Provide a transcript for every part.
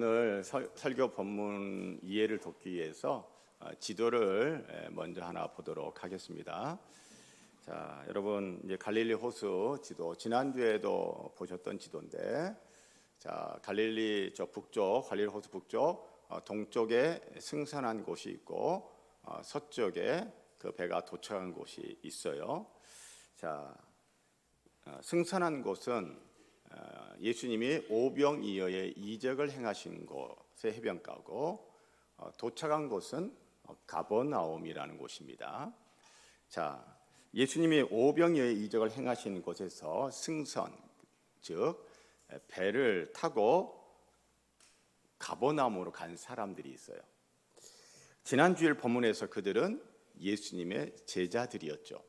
오늘 설교 본문 이해를 돕기 위해서 지도를 먼저 하나 보도록 하겠습니다. 자, 여러분 이제 갈릴리 호수 지도 지난주에도 보셨던 지도인데, 자 갈릴리 저 북쪽 갈릴리 호수 북쪽 동쪽에 승선한 곳이 있고 서쪽에 그 배가 도착한 곳이 있어요. 자, 승선한 곳은 예수님이 오병이어의 이적을 행하신 곳의 해변가고, 도착한 곳은 가버나움이라는 곳입니다. 자, 예수님이 오병이어의 이적을 행하신 곳에서 승선, 즉 배를 타고 가버나움으로 간 사람들이 있어요. 지난 주일 본문에서 그들은 예수님의 제자들이었죠.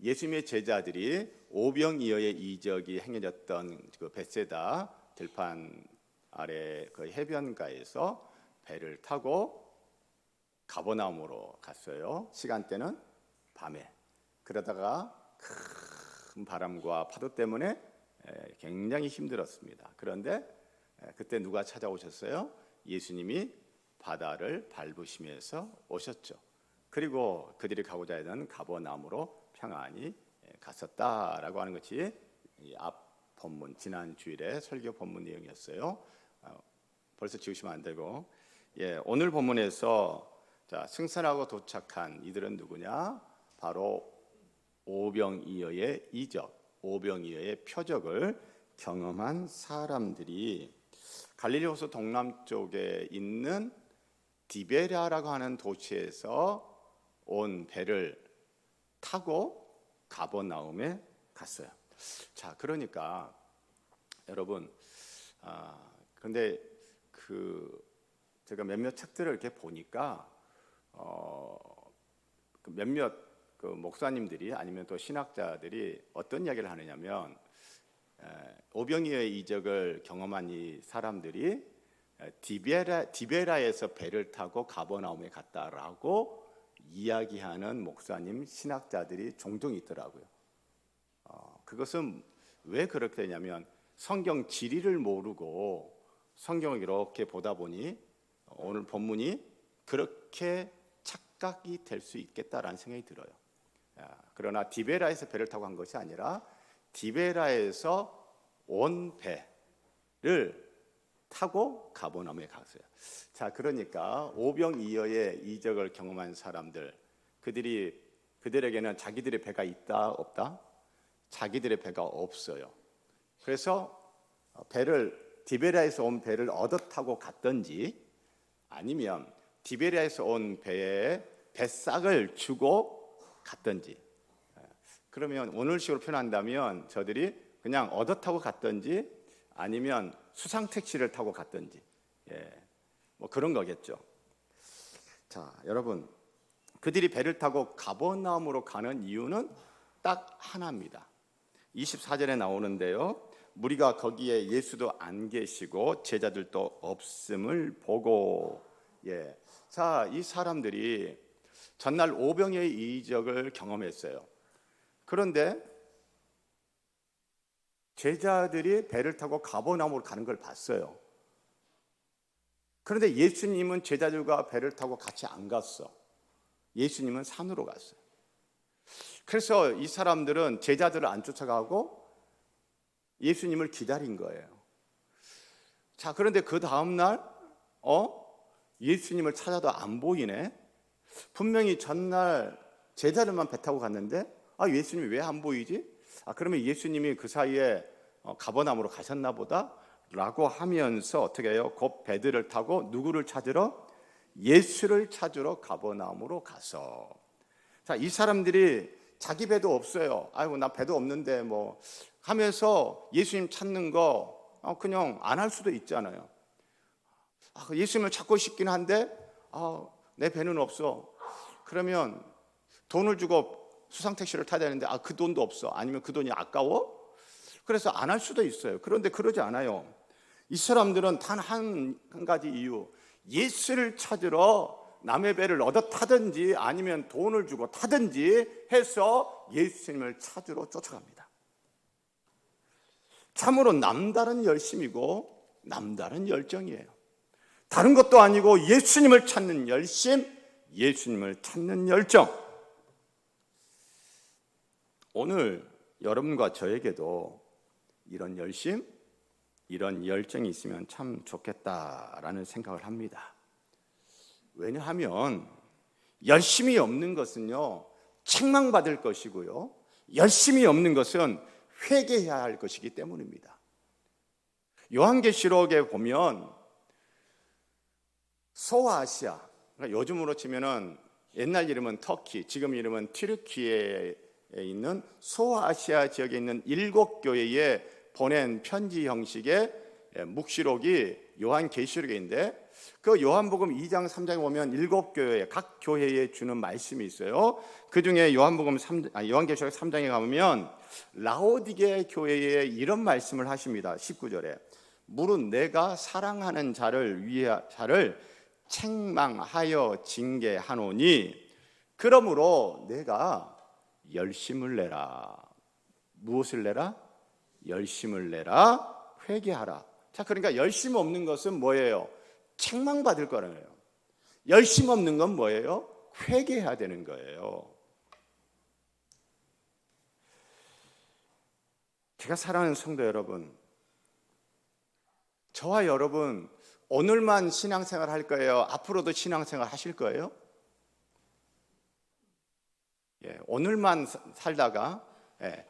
예수님의 제자들이 오병이어의 이적이 행해졌던 그 벳세다 들판 아래 그 해변가에서 배를 타고 가버나움으로 갔어요. 시간대는 밤에. 그러다가 큰 바람과 파도 때문에 굉장히 힘들었습니다. 그런데 그때 누가 찾아오셨어요? 예수님이 바다를 밟으시면서 오셨죠. 그리고 그들이 가고자 하던 가버나움으로 평안히 갔었다라고 하는 것이 앞 본문, 지난 주일에 설교 본문 내용이었어요. 벌써 지우시면 안 되고, 오늘 본문에서 자, 승선하고 도착한 이들은 누구냐? 바로 오병이어의 이적, 오병이어의 표적을 경험한 사람들이 갈릴리 호수 동남쪽에 있는 디베랴라고 하는 도시에서 온 배를 타고 가버나움에 갔어요. 자, 그러니까 여러분, 근데 제가 몇몇 책들을 이렇게 보니까 몇몇 목사님들이 아니면 또 신학자들이 어떤 이야기를 하느냐면, 오병이어의 이적을 경험한 이 사람들이 디베라에서 배를 타고 가버나움에 갔다라고 이야기하는 목사님, 신학자들이 종종 있더라고요. 그것은 왜 그렇게 되냐면, 성경 지리를 모르고 성경을 이렇게 보다 보니 오늘 본문이 그렇게 착각이 될 수 있겠다라는 생각이 들어요. 그러나 디베라에서 배를 타고 간 것이 아니라 디베라에서 온 배를 타고 가버나움에 갔어요. 자, 그러니까 오병이어의 이적을 경험한 사람들, 그들에게는 자기들의 배가 있다 없다? 자기들의 배가 없어요. 그래서 디베라에서 온 배를 얻어 타고 갔든지, 아니면 디베라에서 온 배에 뱃삭을 주고 갔든지, 그러면 오늘식으로 표현한다면 저들이 그냥 얻어 타고 갔든지 아니면 수상 택시를 타고 갔든지, 뭐 그런 거겠죠. 자, 여러분, 그들이 배를 타고 가버나움으로 가는 이유는 딱 하나입니다. 24절에 나오는데요, 무리가 거기에 예수도 안 계시고 제자들도 없음을 보고, 자, 이 사람들이 전날 오병이어의 이적을 경험했어요. 그런데 제자들이 배를 타고 가버나움으로 가는 걸 봤어요. 그런데 예수님은 제자들과 배를 타고 같이 안 갔어. 예수님은 산으로 갔어요. 그래서 이 사람들은 제자들을 안 쫓아가고 예수님을 기다린 거예요. 자, 그런데 그 다음날 예수님을 찾아도 안 보이네. 분명히 전날 제자들만 배 타고 갔는데 예수님이 왜 안 보이지? 그러면 예수님이 그 사이에 가버나움으로 가셨나 보다 라고 하면서 어떻게 해요? 곧 배들을 타고 누구를 찾으러? 예수를 찾으러 가버나움으로 가서, 자, 이 사람들이 자기 배도 없어요. 아이고, 나 배도 없는데 뭐 하면서 예수님 찾는 거 그냥 안 할 수도 있잖아요. 예수님을 찾고 싶긴 한데 내 배는 없어. 그러면 돈을 주고 수상 택시를 타야 되는데 그 돈도 없어. 아니면 그 돈이 아까워? 그래서 안 할 수도 있어요. 그런데 그러지 않아요. 이 사람들은 단 한 가지 이유, 예수를 찾으러 남의 배를 얻어 타든지 아니면 돈을 주고 타든지 해서 예수님을 찾으러 쫓아갑니다. 참으로 남다른 열심이고 남다른 열정이에요. 다른 것도 아니고 예수님을 찾는 열심, 예수님을 찾는 열정. 오늘 여러분과 저에게도 이런 열심, 이런 열정이 있으면 참 좋겠다라는 생각을 합니다. 왜냐하면 열심이 없는 것은요, 책망받을 것이고요, 열심이 없는 것은 회개해야 할 것이기 때문입니다. 요한계시록에 보면 소아시아, 그러니까 요즘으로 치면은 옛날 이름은 터키, 지금 이름은 튀르키예에 있는 소아시아 지역에 있는 7교회에 보낸 편지 형식의 묵시록이 요한계시록인데, 그 요한복음 2장 3장에 보면 7교회 각 교회에 주는 말씀이 있어요. 그 중에 요한계시록 3장에 가보면 라오디게 교회에 이런 말씀을 하십니다. 19절에 무릇 내가 사랑하는 자를 책망하여 징계하노니 그러므로 내가 열심을 내라. 무엇을 내라? 열심을 내라. 회개하라. 자, 그러니까 열심 없는 것은 뭐예요? 책망받을 거라는 거예요. 열심 없는 건 뭐예요? 회개해야 되는 거예요. 제가 사랑하는 성도 여러분, 저와 여러분 오늘만 신앙생활 할 거예요? 앞으로도 신앙생활 하실 거예요? 오늘만 살다가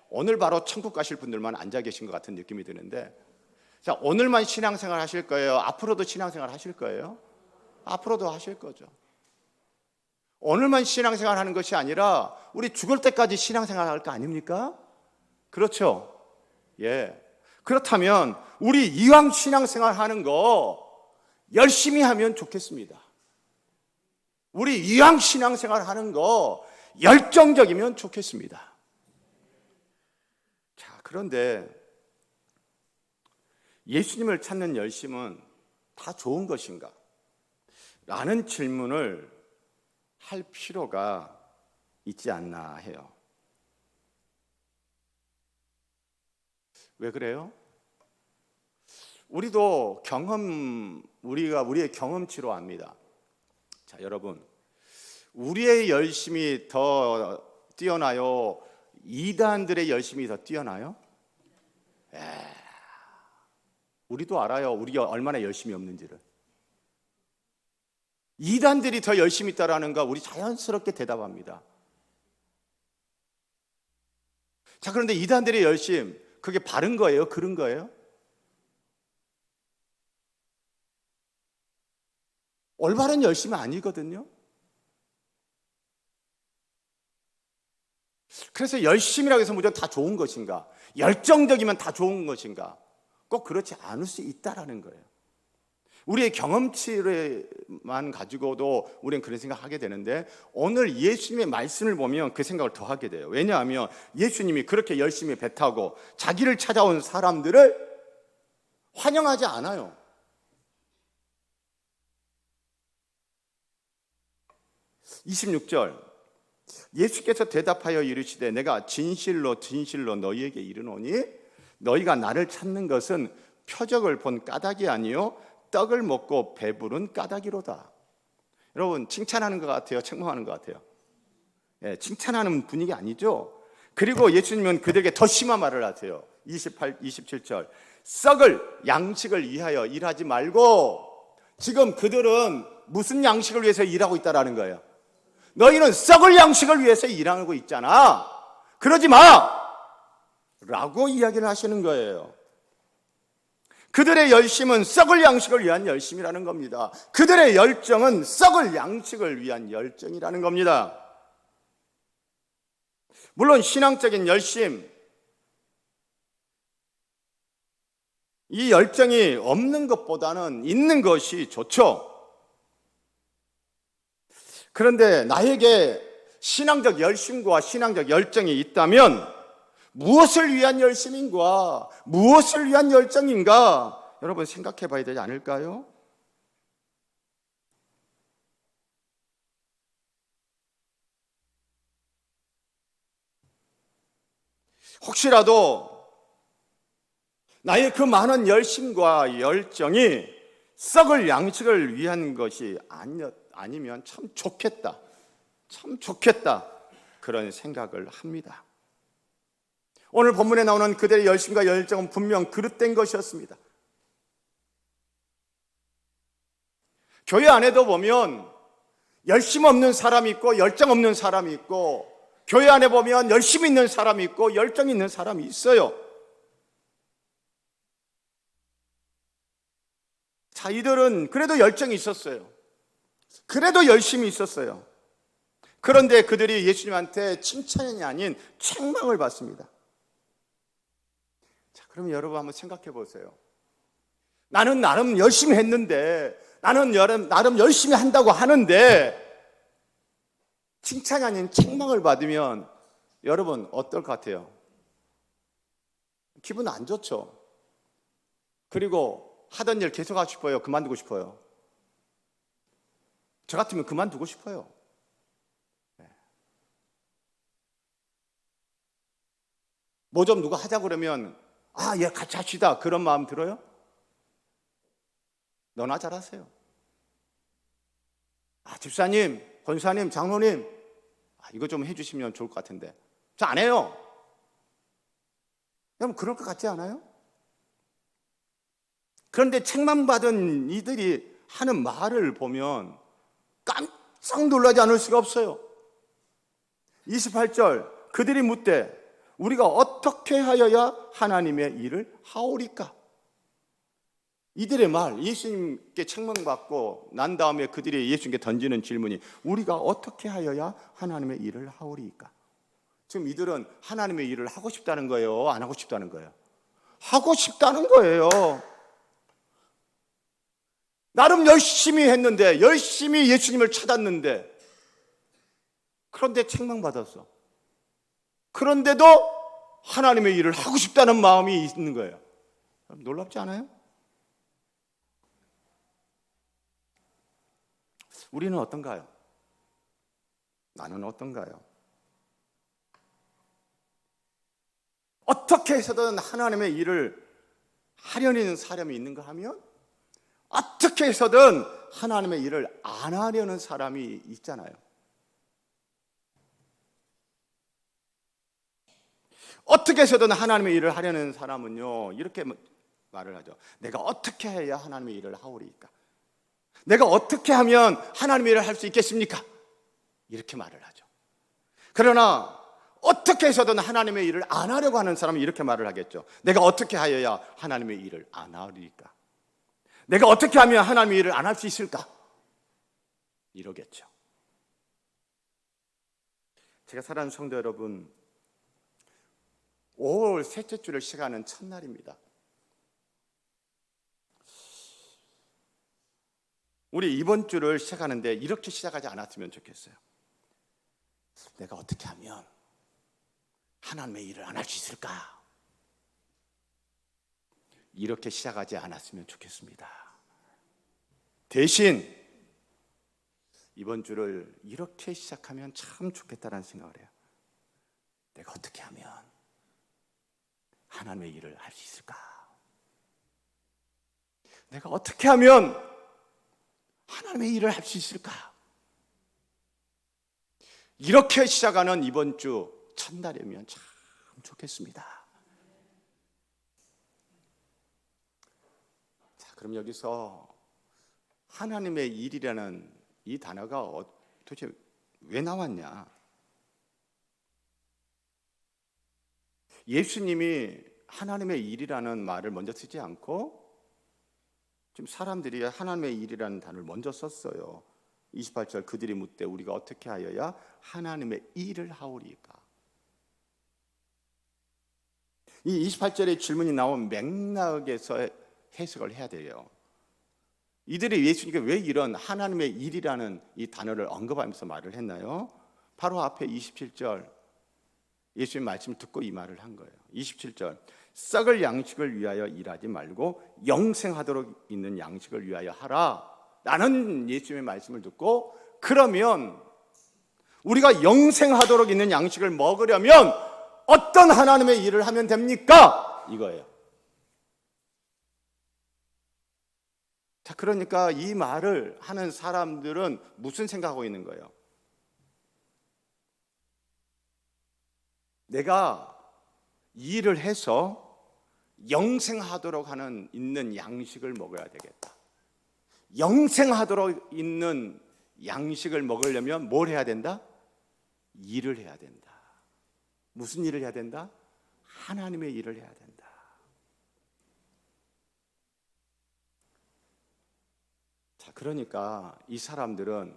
오늘 바로 천국 가실 분들만 앉아 계신 것 같은 느낌이 드는데, 자, 오늘만 신앙생활 하실 거예요? 앞으로도 신앙생활 하실 거예요? 앞으로도 하실 거죠. 오늘만 신앙생활 하는 것이 아니라 우리 죽을 때까지 신앙생활 할 거 아닙니까? 그렇죠? 예. 그렇다면 우리 이왕 신앙생활 하는 거 열심히 하면 좋겠습니다. 우리 이왕 신앙생활 하는 거 열정적이면 좋겠습니다. 자, 그런데 예수님을 찾는 열심은 다 좋은 것인가? 라는 질문을 할 필요가 있지 않나 해요. 왜 그래요? 우리도 우리의 경험치로 압니다. 자, 여러분, 우리의 열심이 더 뛰어나요? 이단들의 열심이 더 뛰어나요? 우리도 알아요. 우리가 얼마나 열심히 없는지를. 이단들이 더 열심히 있다라는 거 우리 자연스럽게 대답합니다. 자, 그런데 이단들의 열심, 그게 바른 거예요? 그른 거예요? 올바른 열심이 아니거든요. 그래서 열심이라고 해서 무조건 다 좋은 것인가? 열정적이면 다 좋은 것인가? 꼭 그렇지 않을 수 있다라는 거예요. 우리의 경험치만 가지고도 우리는 그런 생각하게 되는데, 오늘 예수님의 말씀을 보면 그 생각을 더 하게 돼요. 왜냐하면 예수님이 그렇게 열심히 배 타고 자기를 찾아온 사람들을 환영하지 않아요. (26절) 예수께서 대답하여 이르시되 내가 진실로 진실로 너희에게 이르노니 너희가 나를 찾는 것은 표적을 본 까닭이 아니요 떡을 먹고 배부른 까닭이로다. 여러분, 칭찬하는 것 같아요? 책망하는 것 같아요? 칭찬하는 분위기 아니죠? 그리고 예수님은 그들에게 더 심한 말을 하세요. 27절 썩을 양식을 위하여 일하지 말고, 지금 그들은 무슨 양식을 위해서 일하고 있다라는 거예요? 너희는 썩을 양식을 위해서 일하고 있잖아. 그러지 마! 라고 이야기를 하시는 거예요. 그들의 열심은 썩을 양식을 위한 열심이라는 겁니다. 그들의 열정은 썩을 양식을 위한 열정이라는 겁니다. 물론 신앙적인 열심, 이 열정이 없는 것보다는 있는 것이 좋죠. 그런데 나에게 신앙적 열심과 신앙적 열정이 있다면 무엇을 위한 열심인가? 무엇을 위한 열정인가? 여러분 생각해 봐야 되지 않을까요? 혹시라도 나의 그 많은 열심과 열정이 썩을 양식을 위한 것이 아니면 참 좋겠다. 참 좋겠다. 그런 생각을 합니다. 오늘 본문에 나오는 그들의 열심과 열정은 분명 그릇된 것이었습니다. 교회 안에도 보면 열심 없는 사람이 있고 열정 없는 사람이 있고, 교회 안에 보면 열심히 있는 사람이 있고 열정 있는 사람이 있어요. 자, 이들은 그래도 열정이 있었어요. 그래도 열심히 있었어요. 그런데 그들이 예수님한테 칭찬이 아닌 책망을 받습니다. 자, 그럼 여러분 한번 생각해 보세요. 나는 나름 열심히 했는데, 나는 나름 열심히 한다고 하는데 칭찬이 아닌 책망을 받으면 여러분 어떨 것 같아요? 기분 안 좋죠. 그리고 하던 일 계속 하고 싶어요? 그만두고 싶어요? 저 같으면 그만두고 싶어요. 뭐 좀 누가 하자고 그러면 예, 같이 합시다. 그런 마음 들어요? 너나 잘하세요. 집사님, 권사님, 장로님, 이거 좀 해주시면 좋을 것 같은데 저 안 해요. 여러분 그럴 것 같지 않아요? 그런데 책망받은 이들이 하는 말을 보면 깜짝 놀라지 않을 수가 없어요. 28절, 그들이 묻되 우리가 어떻게 하여야 하나님의 일을 하오리까? 이들의 말, 예수님께 책망받고 난 다음에 그들이 예수님께 던지는 질문이 우리가 어떻게 하여야 하나님의 일을 하오리까? 지금 이들은 하나님의 일을 하고 싶다는 거예요? 안 하고 싶다는 거예요? 하고 싶다는 거예요. 나름 열심히 했는데, 열심히 예수님을 찾았는데, 그런데 책망받았어. 그런데도 하나님의 일을 하고 싶다는 마음이 있는 거예요. 놀랍지 않아요? 우리는 어떤가요? 나는 어떤가요? 어떻게 해서든 하나님의 일을 하려는 사람이 있는가 하면 어떻게 해서든 하나님의 일을 안 하려는 사람이 있잖아요. 어떻게 해서든 하나님의 일을 하려는 사람은요, 이렇게 말을 하죠. 내가 어떻게 해야 하나님의 일을 하오리까? 내가 어떻게 하면 하나님의 일을 할 수 있겠습니까? 이렇게 말을 하죠. 그러나 어떻게 해서든 하나님의 일을 안 하려고 하는 사람은 이렇게 말을 하겠죠. 내가 어떻게 하여야 하나님의 일을 안 하리까? 내가 어떻게 하면 하나님의 일을 안 할 수 있을까? 이러겠죠. 제가 사랑하는 성도 여러분, 5월 셋째 주를 시작하는 첫날입니다. 우리 이번 주를 시작하는데 이렇게 시작하지 않았으면 좋겠어요. 내가 어떻게 하면 하나님의 일을 안 할 수 있을까? 이렇게 시작하지 않았으면 좋겠습니다. 대신 이번 주를 이렇게 시작하면 참 좋겠다는 생각을 해요. 내가 어떻게 하면 하나님의 일을 할 수 있을까? 내가 어떻게 하면 하나님의 일을 할 수 있을까? 이렇게 시작하는 이번 주 첫날이면 참 좋겠습니다. 자, 그럼 여기서 하나님의 일이라는 이 단어가 도대체 왜 나왔냐? 예수님이 하나님의 일이라는 말을 먼저 쓰지 않고 지금 사람들이 하나님의 일이라는 단어를 먼저 썼어요. 28절, 그들이 묻되 우리가 어떻게 하여야 하나님의 일을 하오리까? 이 28절의 질문이 나온 맥락에서 해석을 해야 돼요. 이들이 예수님께 왜 이런 하나님의 일이라는 이 단어를 언급하면서 말을 했나요? 바로 앞에 27절 예수님 말씀을 듣고 이 말을 한 거예요. 27절, 썩을 양식을 위하여 일하지 말고 영생하도록 있는 양식을 위하여 하라. 라는 예수님의 말씀을 듣고, 그러면 우리가 영생하도록 있는 양식을 먹으려면 어떤 하나님의 일을 하면 됩니까? 이거예요. 자, 그러니까 이 말을 하는 사람들은 무슨 생각하고 있는 거예요? 내가 일을 해서 영생하도록 하는 있는 양식을 먹어야 되겠다. 영생하도록 있는 양식을 먹으려면 뭘 해야 된다? 일을 해야 된다. 무슨 일을 해야 된다? 하나님의 일을 해야 된다. 자, 그러니까 이 사람들은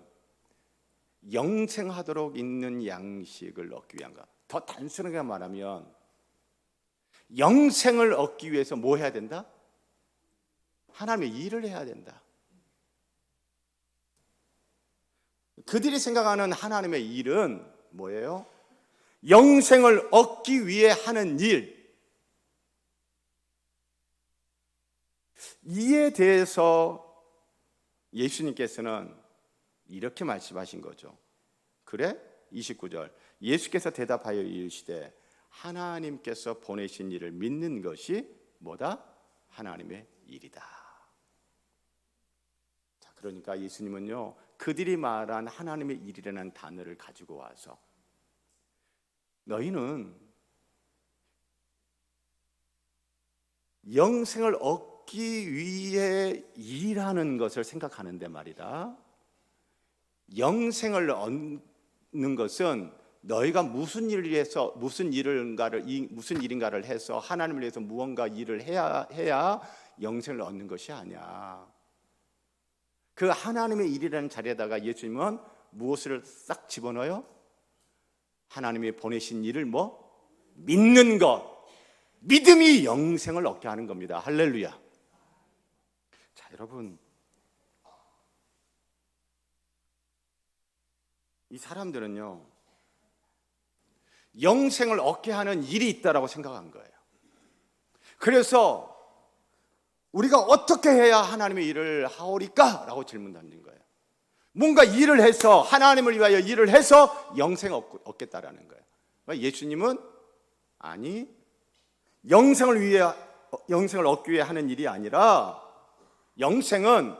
영생하도록 있는 양식을 얻기 위한 것. 더 단순하게 말하면 영생을 얻기 위해서 뭐 해야 된다? 하나님의 일을 해야 된다. 그들이 생각하는 하나님의 일은 뭐예요? 영생을 얻기 위해 하는 일. 이에 대해서 예수님께서는 이렇게 말씀하신 거죠. 그래? 29절. 예수께서 대답하여 이르시되 하나님께서 보내신 일을 믿는 것이 뭐다? 하나님의 일이다. 자, 그러니까 예수님은요, 그들이 말한 하나님의 일이라는 단어를 가지고 와서 너희는 영생을 얻기 위해 일하는 것을 생각하는데 말이다. 영생을 얻는 것은 너희가 무슨 일인가를 해서 하나님을 위해서 무언가 일을 해야 영생을 얻는 것이 아니야. 그 하나님의 일이라는 자리에다가 예수님은 무엇을 싹 집어넣어요? 하나님이 보내신 일을 믿는 것. 믿음이 영생을 얻게 하는 겁니다. 할렐루야. 자, 여러분, 이 사람들은요, 영생을 얻게 하는 일이 있다라고 생각한 거예요. 그래서 우리가 어떻게 해야 하나님의 일을 하오리까? 라고 질문 던진 거예요. 뭔가 일을 해서, 하나님을 위하여 일을 해서 영생을 얻겠다라는 거예요. 그러니까 예수님은 아니, 영생을 얻기 위해 하는 일이 아니라 영생은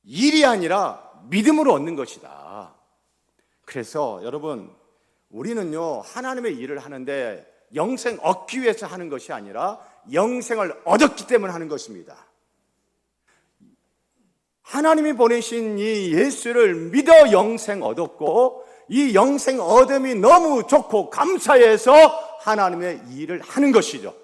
일이 아니라 믿음으로 얻는 것이다. 그래서 여러분, 우리는요, 하나님의 일을 하는데 영생 얻기 위해서 하는 것이 아니라 영생을 얻었기 때문에 하는 것입니다. 하나님이 보내신 이 예수를 믿어 영생 얻었고, 이 영생 얻음이 너무 좋고 감사해서 하나님의 일을 하는 것이죠.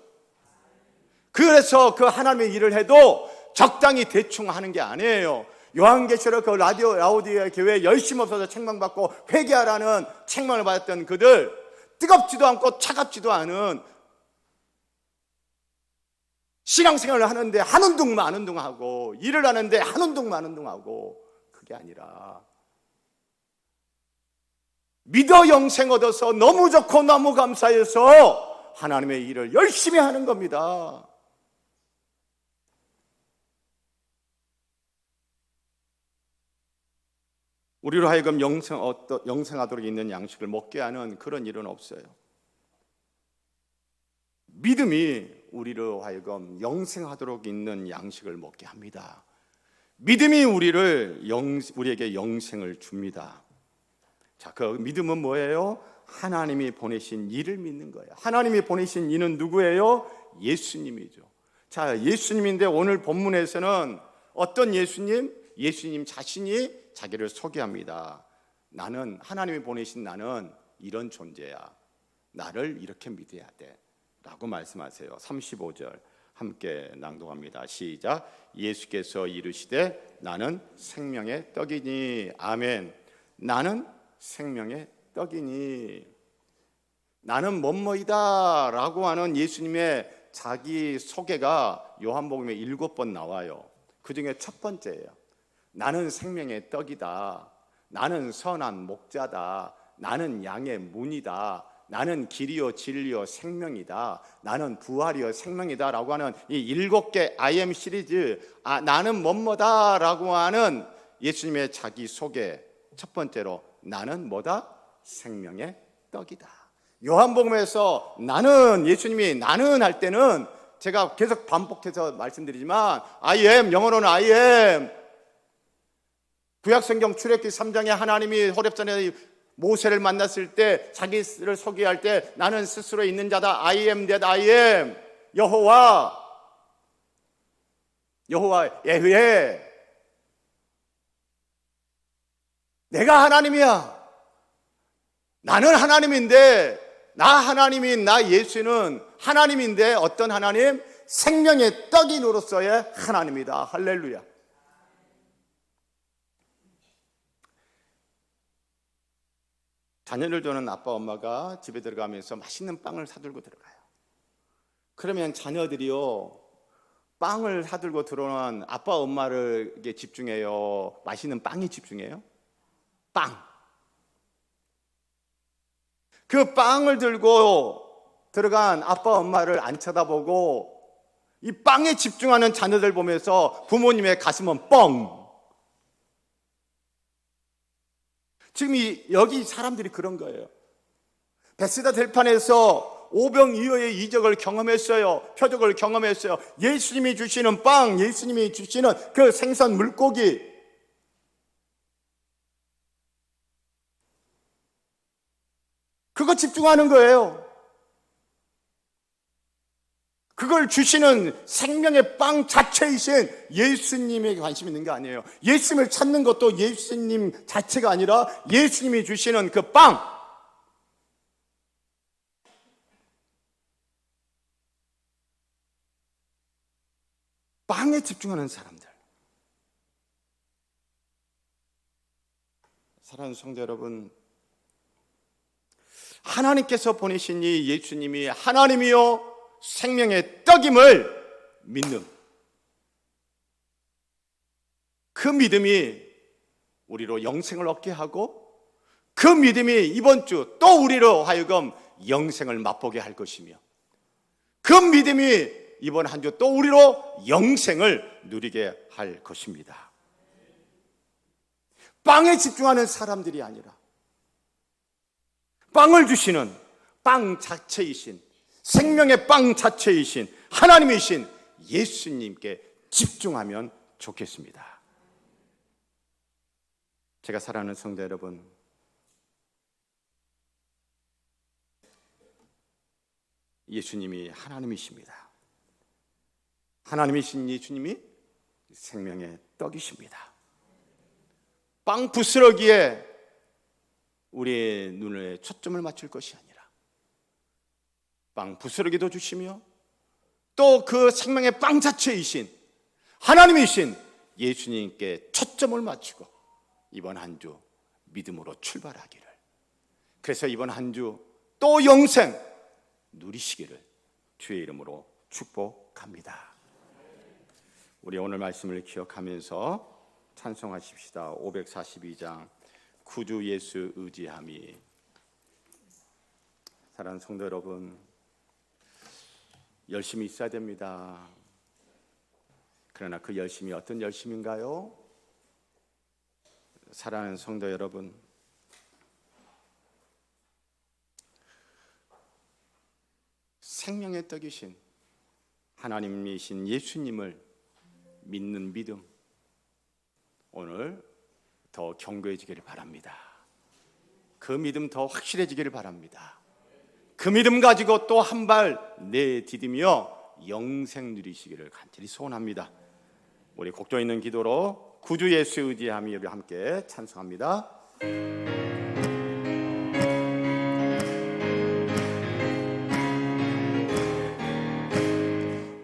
그래서 그 하나님의 일을 해도 적당히 대충 하는 게 아니에요. 요한계시록 그 라오디게아 교회에 열심 없어서 책망받고 회개하라는 책망을 받았던 그들, 뜨겁지도 않고 차갑지도 않은 신앙생활을 하는데 한운동 마운동하고, 일을 하는데 한운동 마운동하고, 그게 아니라 믿어 영생 얻어서 너무 좋고 너무 감사해서 하나님의 일을 열심히 하는 겁니다. 우리로 하여금 영생하도록 있는 양식을 먹게 하는 그런 일은 없어요. 믿음이 우리로 하여금 영생하도록 있는 양식을 먹게 합니다. 믿음이 우리에게 영생을 줍니다. 자, 그 믿음은 뭐예요? 하나님이 보내신 이를 믿는 거예요. 하나님이 보내신 이는 누구예요? 예수님이죠. 자, 예수님인데 오늘 본문에서는 어떤 예수님? 예수님 자신이 자기를 소개합니다. 나는, 하나님이 보내신 나는 이런 존재야. 나를 이렇게 믿어야 돼 라고 말씀하세요. 35절 함께 낭독합니다. 시작. 예수께서 이르시되 나는 생명의 떡이니. 아멘. 나는 생명의 떡이니. 나는 뭐뭐이다 라고 하는 예수님의 자기 소개가 요한복음에 7번 나와요. 그 중에 첫 번째예요. 나는 생명의 떡이다. 나는 선한 목자다. 나는 양의 문이다. 나는 길이요 진리요 생명이다. 나는 부활이요 생명이다 라고 하는 이 7개 I am 시리즈, 나는 뭐뭐다 라고 하는 예수님의 자기 소개. 첫 번째로 나는 뭐다? 생명의 떡이다. 요한복음에서 나는, 예수님이 나는 할 때는 제가 계속 반복해서 말씀드리지만 I am, 영어로는 I am. 구약성경 출애굽기 3장에 하나님이 호렙산에 모세를 만났을 때 자기를 소개할 때 나는 스스로 있는 자다. I am that I am. 여호와 예흐예. 내가 하나님이야. 나는 하나님인데 나 하나님인 나 예수는 하나님인데 어떤 하나님? 생명의 떡인으로서의 하나님이다. 할렐루야. 자녀를 두는 아빠 엄마가 집에 들어가면서 맛있는 빵을 사들고 들어가요. 그러면 자녀들이요 빵을 사들고 들어오는 아빠 엄마를 집중해요? 맛있는 빵에 집중해요? 빵. 그 빵을 들고 들어간 아빠 엄마를 안 쳐다보고 이 빵에 집중하는 자녀들 보면서 부모님의 가슴은 뻥. 지금 여기 사람들이 그런 거예요. 베스다 들판에서 오병이어의 이적을 경험했어요. 표적을 경험했어요. 예수님이 주시는 빵, 예수님이 주시는 그 생선 물고기. 그거 집중하는 거예요. 그걸 주시는 생명의 빵 자체이신 예수님에게 관심 있는 게 아니에요. 예수님을 찾는 것도 예수님 자체가 아니라 예수님이 주시는 그 빵. 빵에 집중하는 사람들. 사랑하는 성도 여러분, 하나님께서 보내신 이 예수님이 하나님이요 생명의 떡임을 믿는 그 믿음이 우리로 영생을 얻게 하고 그 믿음이 이번 주 또 우리로 하여금 영생을 맛보게 할 것이며 그 믿음이 이번 한 주 또 우리로 영생을 누리게 할 것입니다. 빵에 집중하는 사람들이 아니라 빵을 주시는 빵 자체이신 생명의 빵 자체이신 하나님이신 예수님께 집중하면 좋겠습니다. 제가 사랑하는 성도 여러분, 예수님이 하나님이십니다. 하나님이신 예수님이 생명의 떡이십니다. 빵 부스러기에 우리의 눈에 초점을 맞출 것이 아니라 빵 부스러기도 주시며 또 그 생명의 빵 자체이신 하나님이신 예수님께 초점을 맞추고 이번 한 주 믿음으로 출발하기를, 그래서 이번 한 주 또 영생 누리시기를 주의 이름으로 축복합니다. 우리 오늘 말씀을 기억하면서 찬송하십시다. 542장 구주 예수 의지함이. 사랑하는 성도 여러분, 열심히 있어야 됩니다. 그러나 그 열심이 어떤 열심인가요? 사랑하는 성도 여러분, 생명의 떡이신 하나님이신 예수님을 믿는 믿음, 오늘 더 견고해지기를 바랍니다. 그 믿음 더 확실해지기를 바랍니다. 그 믿음 가지고 또 한 발 내디디며 영생 누리시기를 간절히 소원합니다. 우리 곡조 있는 기도로 구주 예수 의지함이 함께 찬송합니다.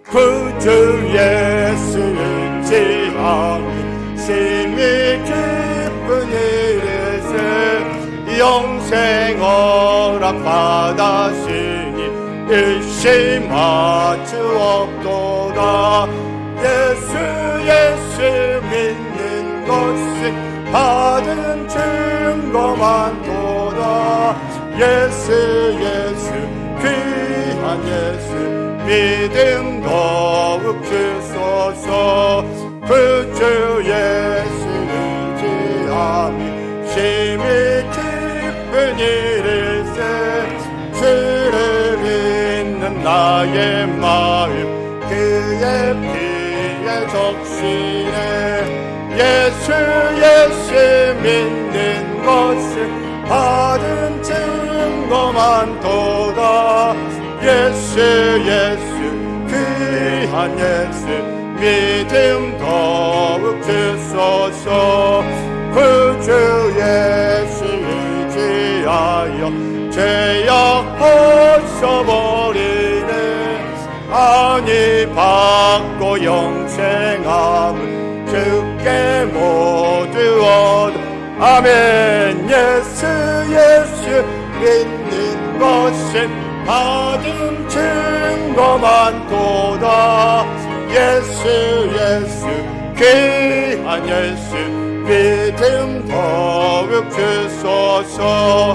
구주 예수 의지함이 심히 기쁜 일에서 영생 허락받았으니 일심할 수 없도다. 예수 믿는 것이 받은 증거만도다. 예수 귀한 예수 믿음 더욱 주소서. 구주 예수 의지함이 심히 기쁜 일일세. 주를 믿는 나의 마음 피에 적시네 예수 예수 믿는 것은 받은 증거만도다 예수 예수 귀한 예수 믿음 더욱 주소서 구주 예수 의지하여 죄악 벗어버리네 아니 받고 영생함을 주께 모두 얻어 아멘 예수 예수 믿는 것은 받은 증거만도다 예수 예수 귀한 예수 믿음 더욱 주소서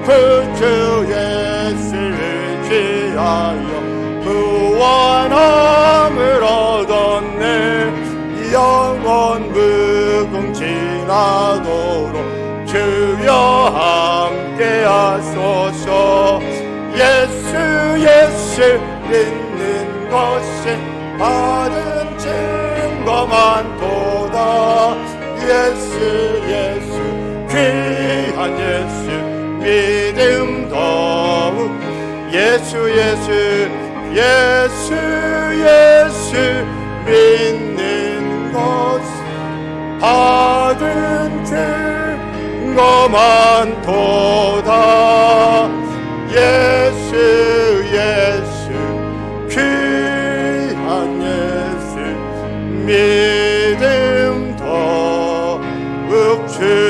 구주 예수 의지하여 구원함을 얻었네 영원 무궁지나도록 주여 함께 하소서 예수 예수 믿는 것은 받은 증거만도다 예수 예수 귀한 예수 믿음 더욱 예수 예수 예수 예수 믿는 것 받은 증거만도다 예수 예수 귀한 예수 믿음 더욱 주